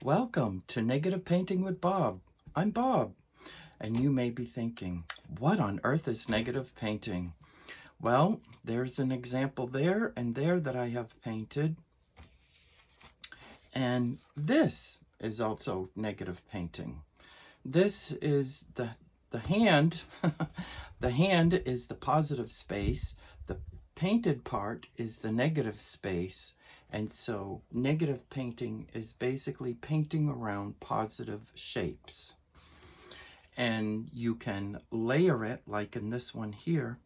Welcome to Negative Painting with Bob. I'm Bob, and you may be thinking, what on earth is negative painting? Well, there's an example there and there that I have painted, and this is also negative painting. This is the hand. The hand is the positive space. The painted part is the negative space. And so negative painting is basically painting around positive shapes. And you can layer it like in this one here.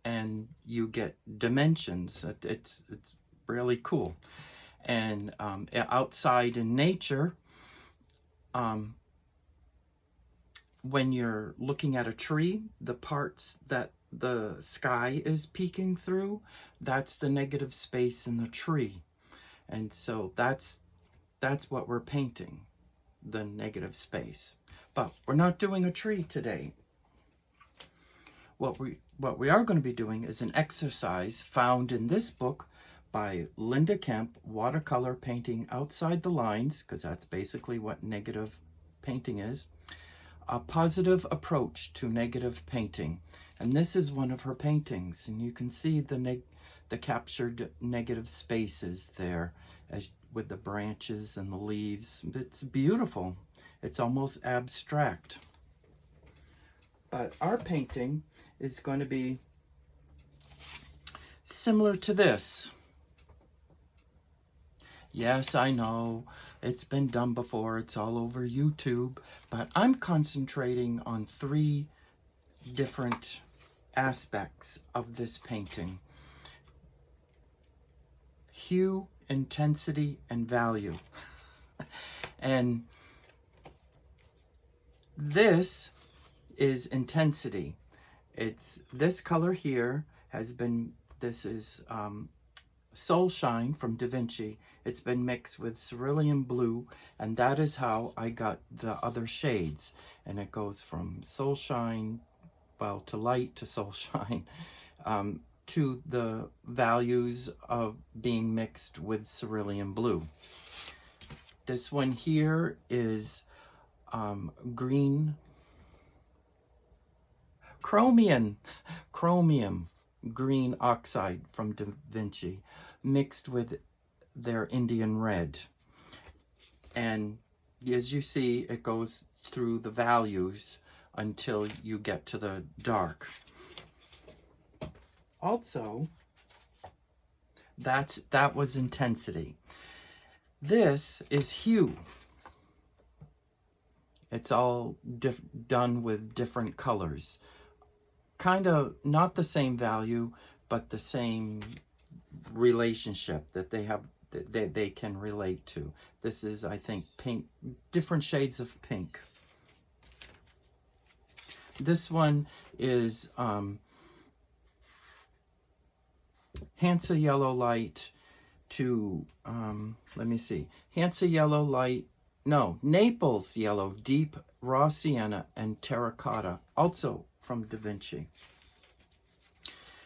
And you get dimensions. It's really cool. And outside in nature, when you're looking at a tree, the parts that the sky is peeking through, that's the negative space in the tree. And so that's what we're painting, the negative space. But we're not doing a tree today. What we are going to be doing is an exercise found in this book by Linda Kemp, Watercolor Painting Outside the Lines, because that's basically what negative painting is. A positive approach to negative painting. And this is one of her paintings, and you can see the captured negative spaces there with the branches and the leaves. It's beautiful. It's almost abstract. But our painting is going to be similar to this. Yes, I know, it's been done before, it's all over YouTube, but I'm concentrating on three different aspects of this painting: hue, intensity, and value. And this is intensity. It's this color here this is Soul Shine from Da Vinci. It's been mixed with cerulean blue, and that is how I got the other shades. And it goes from Soul Shine, well, to light to Soul Shine, to the values of being mixed with cerulean blue. This one here is green, chromium green oxide from Da Vinci, mixed with their Indian red. And as you see, it goes through the values until you get to the dark. Also, that was intensity. This is hue. It's all done with different colors. Kind of not the same value, but the same relationship that they have, that they can relate to. This is, I think, pink, different shades of pink. This one is Hansa Yellow Light to, let me see, Hansa Yellow Light, no, Naples Yellow, Deep, Raw Sienna, and Terracotta, also from Da Vinci.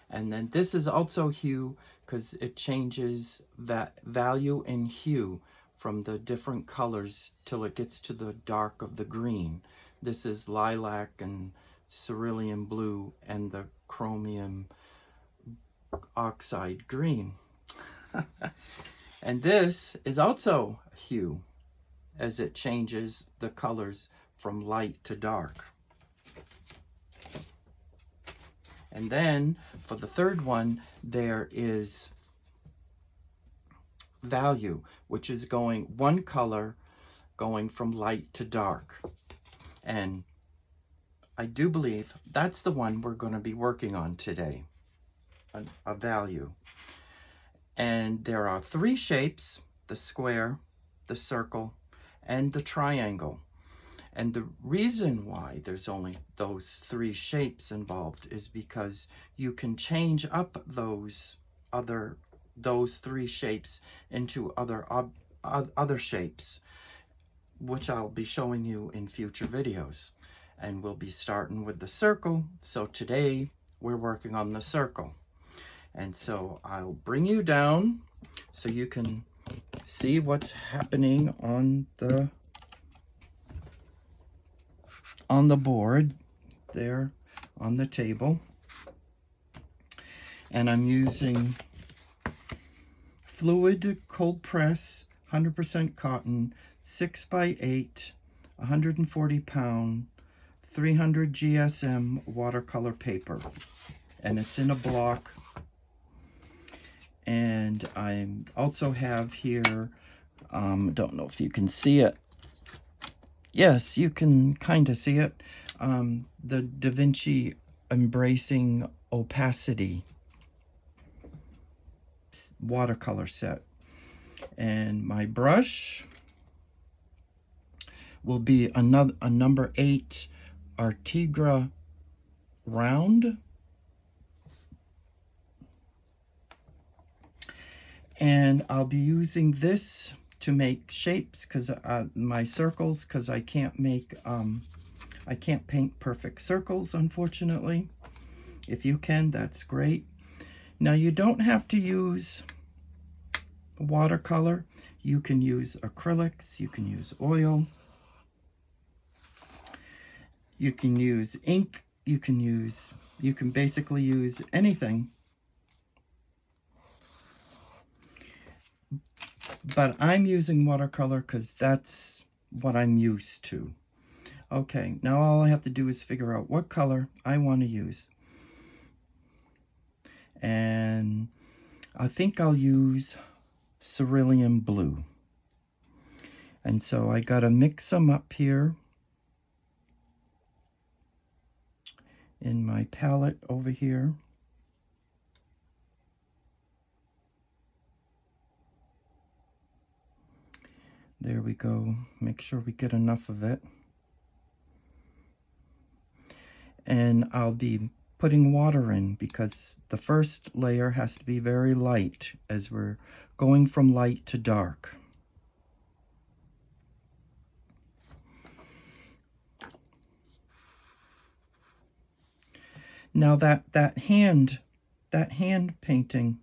And then this is also hue, because it changes that value in hue from the different colors till it gets to the dark of the green. This is lilac and cerulean blue and the chromium oxide green. And this is also hue, as it changes the colors from light to dark. And then for the third one, there is value, which is going one color going from light to dark. And I do believe that's the one we're going to be working on today, a value. And there are three shapes: the square, the circle, and the triangle. And the reason why there's only those three shapes involved is because you can change up those three shapes into other shapes, which I'll be showing you in future videos. And we'll be starting with the circle. So today we're working on the circle. And so I'll bring you down so you can see what's happening on the board there on the table. And I'm using Fluid Cold Press 100% cotton 6x8 140 pound 300 GSM watercolor paper, and it's in a block. And I also have here, don't know if you can see it. Yes, you can kind of see it. The Da Vinci Embracing Opacity watercolor set. And my brush will be a number 8 Artigra round. And I'll be using this to make shapes, because my circles, because I can't paint perfect circles, unfortunately. If you can, that's great. Now, you don't have to use watercolor. You can use acrylics, you can use oil, you can use ink, you can basically use anything. But I'm using watercolor because that's what I'm used to. Okay, now all I have to do is figure out what color I want to use. And I think I'll use cerulean blue. And so I gotta mix them up here in my palette over here. There we go. Make sure we get enough of it. And I'll be putting water in because the first layer has to be very light as we're going from light to dark. Now that hand painting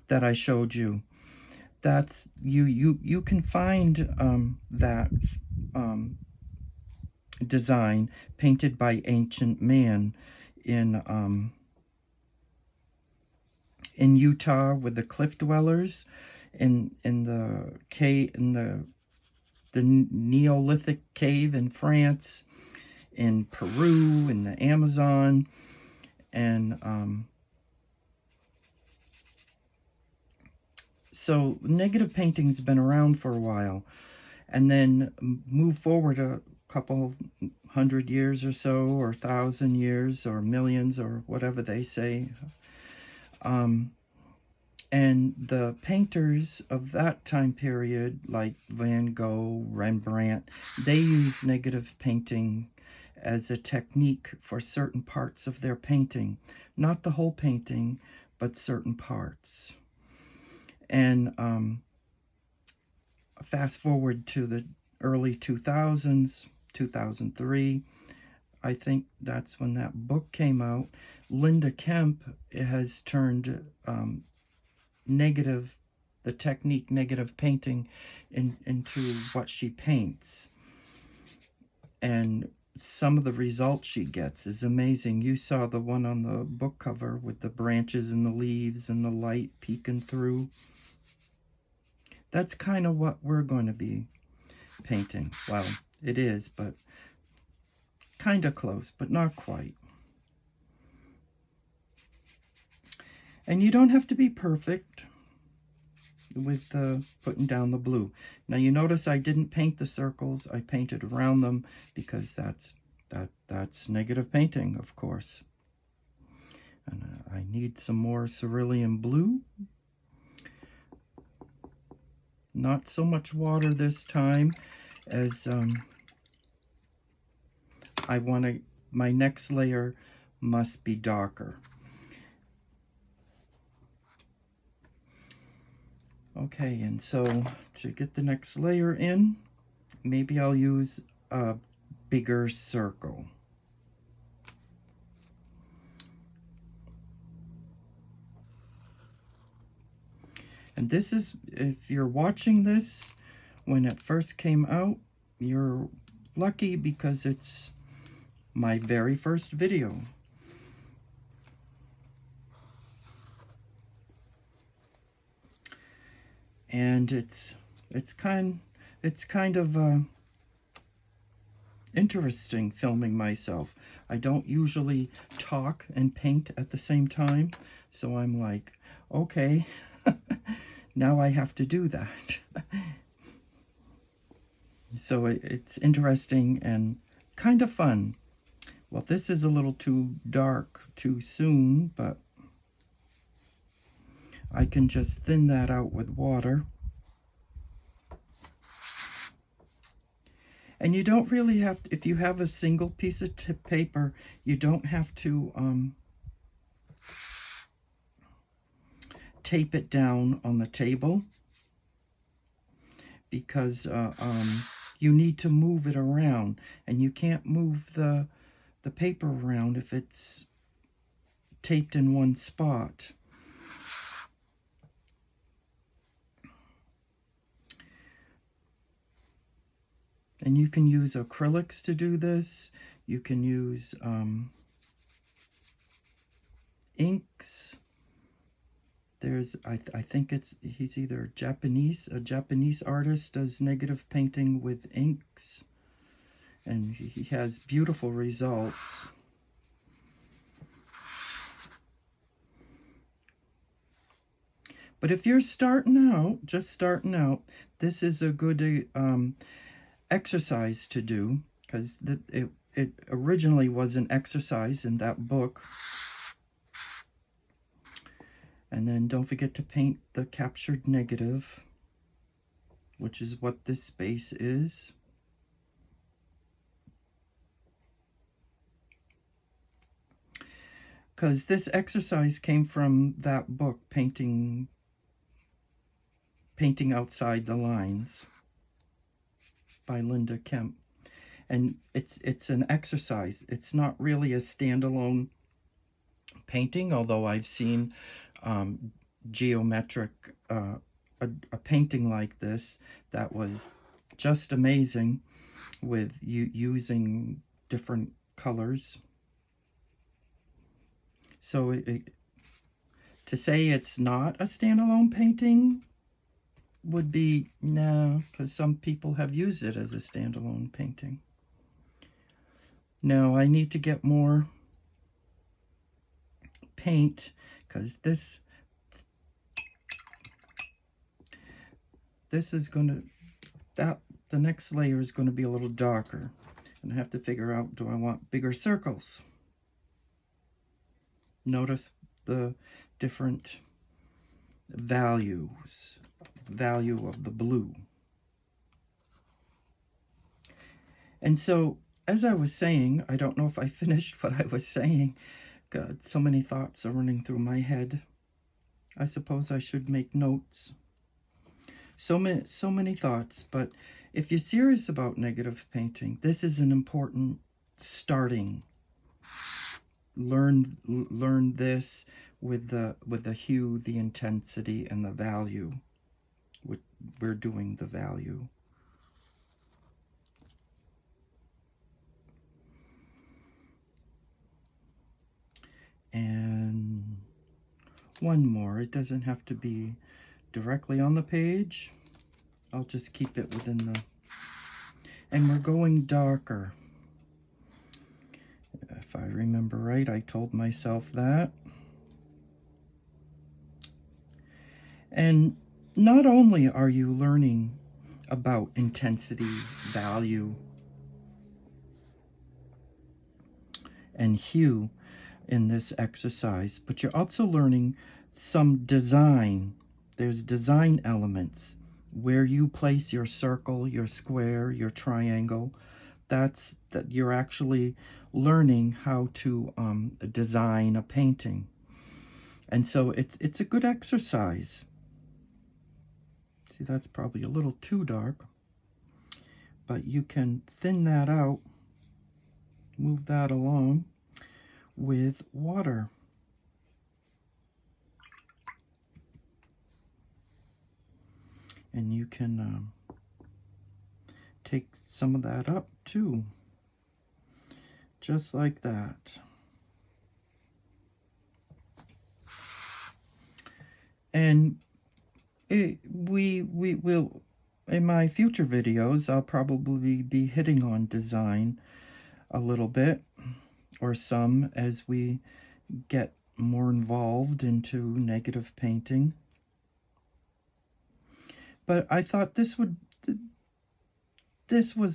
that I showed you, that's you can find that design painted by Ancient Man in Utah with the cliff dwellers in the cave, in the Neolithic cave in France, in Peru, in the Amazon, and so negative painting's been around for a while, and then move forward a couple 100 years or so, or 1,000 years, or millions, or whatever they say. And the painters of that time period, like Van Gogh, Rembrandt, they use negative painting as a technique for certain parts of their painting. Not the whole painting, but certain parts. And fast forward to the early 2000s, 2003, I think that's when that book came out. Linda Kemp has turned the technique negative painting into what she paints. And some of the results she gets is amazing. You saw the one on the book cover with the branches and the leaves and the light peeking through. That's kind of what we're going to be painting. Well, it is, but kind of close, but not quite. And you don't have to be perfect with putting down the blue. Now you notice I didn't paint the circles. I painted around them because that's negative painting, of course. And I need some more cerulean blue. Not so much water this time, as my next layer must be darker. Okay, and so to get the next layer in, maybe I'll use a bigger circle. And this is, if you're watching this when it first came out, you're lucky because it's my very first video. And it's kind of interesting filming myself. I don't usually talk and paint at the same time, so I'm like, okay, now I have to do that. So it's interesting and kind of fun. Well, this is a little too dark too soon, but I can just thin that out with water. And you don't really have to, if you have a single piece of paper, you don't have to tape it down on the table, because you need to move it around, and you can't move the paper around if it's taped in one spot. And you can use acrylics to do this. You can use inks. There's, I think he's either a Japanese artist, does negative painting with inks. And he has beautiful results. But if you're just starting out, this is a good exercise to do, because it originally was an exercise in that book. And then don't forget to paint the captured negative, which is what this space is. Because this exercise came from that book, Painting Outside the Lines, by Linda Kemp. And it's an exercise. It's not really a standalone painting, although I've seen geometric a painting like this that was just amazing, with using different colors. So to say it's not a standalone painting would be no, because some people have used it as a standalone painting. Now I need to get more paint, because this is going to, the next layer is going to be a little darker, and I have to figure out, do I want bigger circles? Notice the different value of the blue. And so, as I was saying, I don't know if I finished what I was saying. God, so many thoughts are running through my head. I suppose I should make notes. So many thoughts, but if you're serious about negative painting, this is an important starting. Learn this with the hue, the intensity, and the value. We're doing the value. And one more. It doesn't have to be directly on the page. I'll just keep it within the... And we're going darker. If I remember right, I told myself that. And not only are you learning about intensity, value, and hue in this exercise, but you're also learning some design. There's design elements, where you place your circle, your square, your triangle. That you're actually learning how to design a painting. And so it's a good exercise. See, that's probably a little too dark, but you can thin that out, move that along with water. And you can take some of that up too, just like that. And we will, in my future videos, I'll probably be hitting on design a little bit, or some, as we get more involved into negative painting. But I thought this was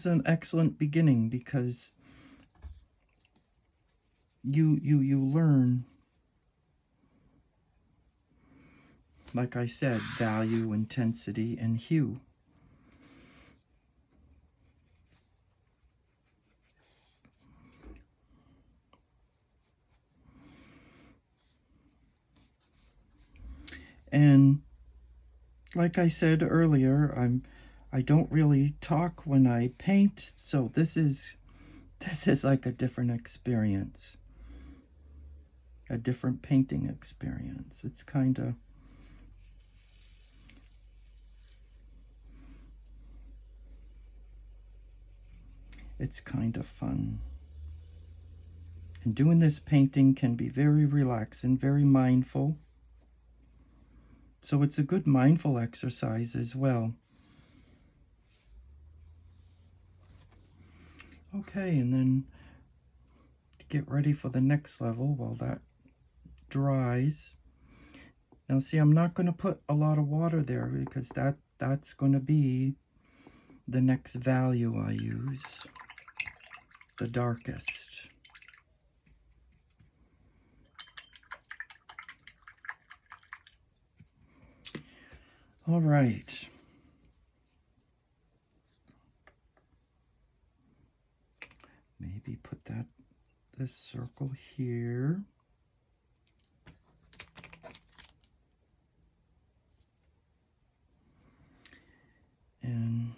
an excellent beginning, because you learn, like I said, value, intensity, and hue. And like I said earlier, I don't really talk when I paint, so this is like a different experience. A different painting experience. It's kind of fun. And doing this painting can be very relaxing, very mindful. So it's a good mindful exercise as well. Okay, and then to get ready for the next level while that dries. Now see, I'm not going to put a lot of water there, because that's going to be the next value I use, the darkest. All right. Maybe put this circle here. And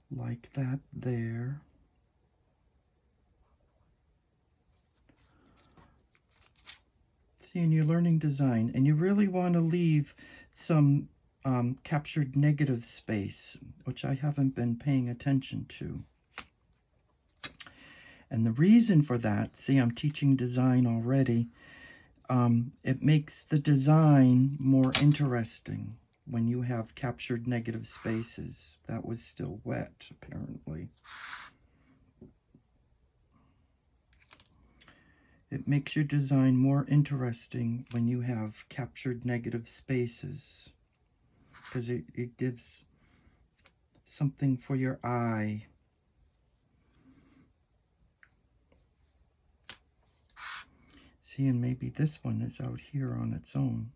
like that there. See, and you're learning design, and you really want to leave some captured negative space, which I haven't been paying attention to. And the reason for that, see, I'm teaching design already. It makes the design more interesting when you have captured negative spaces. That was still wet, apparently. It makes your design more interesting when you have captured negative spaces, because it gives something for your eye. See, and maybe this one is out here on its own.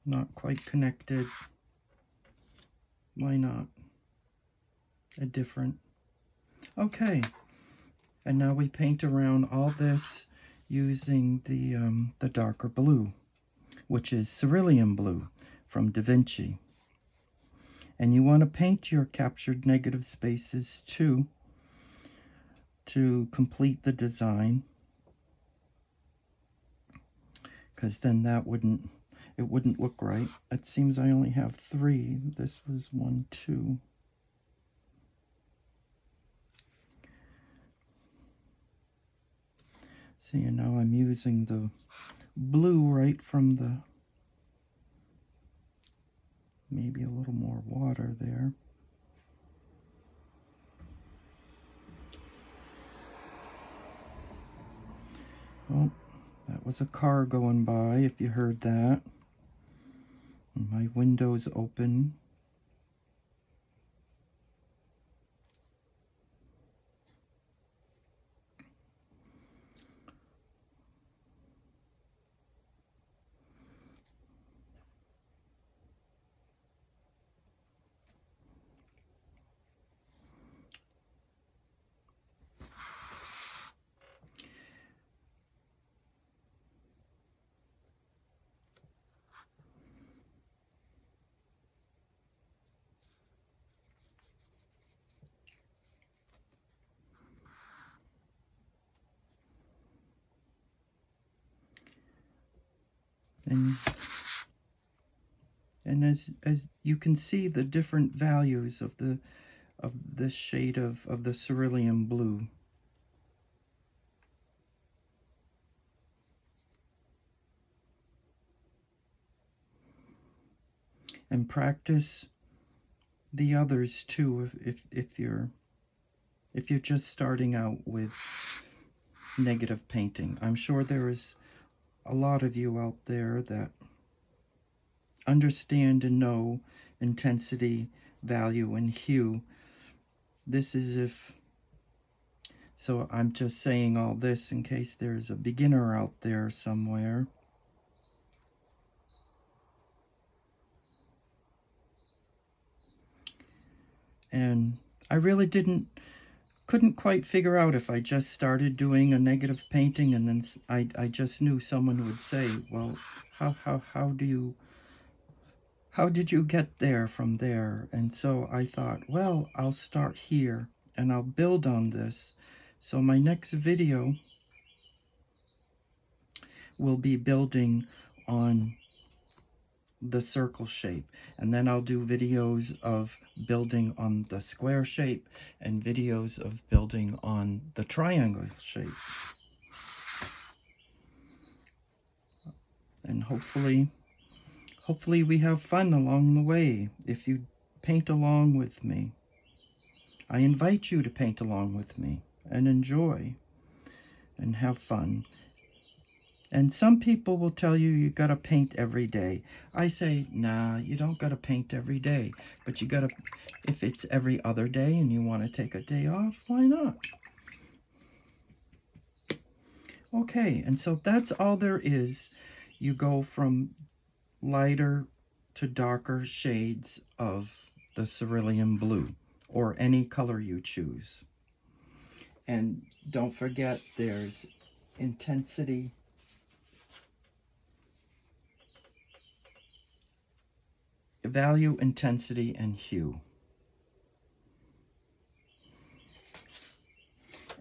Not quite connected. Why not? A different. Okay. And now we paint around all this using the darker blue, which is cerulean blue from Da Vinci. And you want to paint your captured negative spaces too, to complete the design, because then it wouldn't look right. It seems I only have 3. This was 1, 2. See, and now I'm using the blue right from the, maybe a little more water there. Oh, that was a car going by, if you heard that. And my window's open. And as you can see the different values of the shade of the cerulean blue. And practice the others too if you're just starting out with negative painting. I'm sure there is a lot of you out there that understand and know intensity, value, and hue. This is so I'm just saying all this in case there's a beginner out there somewhere. And I really couldn't quite figure out if I just started doing a negative painting and then I just knew someone would say, well, how did you get there from there? And so I thought, well, I'll start here and I'll build on this. So my next video will be building on the circle shape, and then I'll do videos of building on the square shape and videos of building on the triangle shape. And hopefully we have fun along the way if you paint along with me. I invite you to paint along with me and enjoy and have fun. And some people will tell you you gotta paint every day. I say, nah, you don't gotta paint every day. But you gotta, if it's every other day and you wanna take a day off, why not? Okay, and so that's all there is. You go from lighter to darker shades of the cerulean blue, or any color you choose. And don't forget, there's intensity, value, intensity, and hue.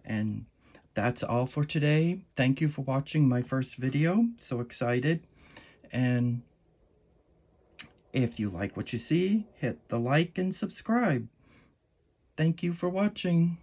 And that's all for today. Thank you for watching my first video. So excited. And if you like what you see, hit the like and subscribe. Thank you for watching.